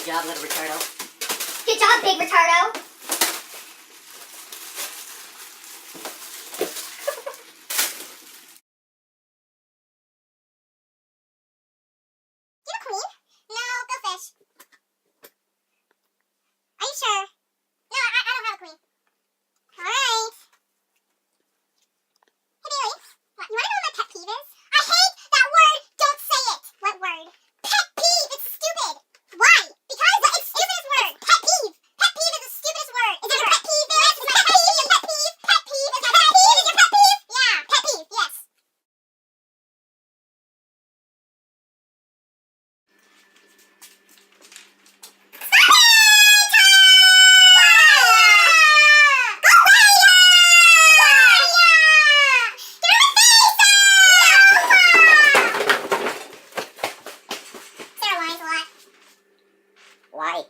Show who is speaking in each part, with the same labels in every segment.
Speaker 1: job, little retardo.
Speaker 2: Good job, big retardo. You have a queen? No, go fish. Are you sure? No, I don't have a queen. Alright. Hey, Bailey. What? You wanna know what my pet peeve is? I hate that word! Don't say it! What word? Pet peeve! It's stupid! Why? Because it's the stupidest word! Pet peeve! Pet peeve is the stupidest word! Is it your pet peeve? Yes, it's my pet peeve! Pet peeve! Pet peeve! Is my pet peeve? Is your pet peeve? Yeah, pet peeve, yes.
Speaker 1: Why?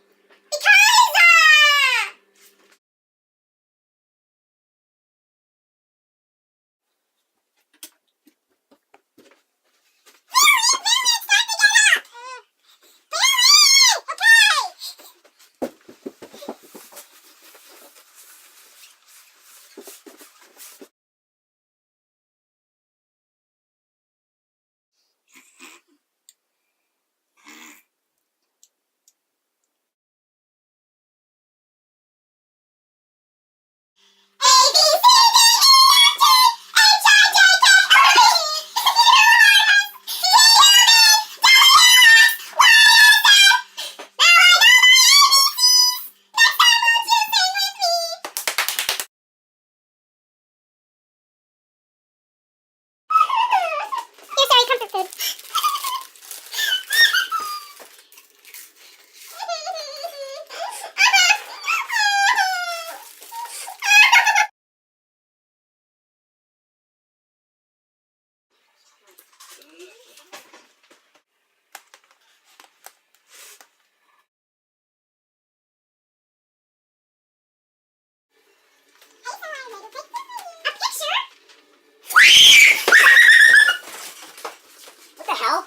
Speaker 2: What the hell?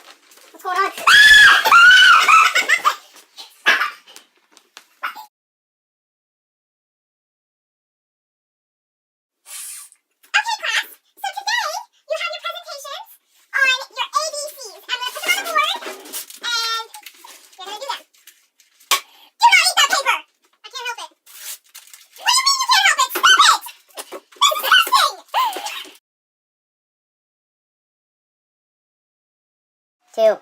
Speaker 2: What's going on?
Speaker 1: Two.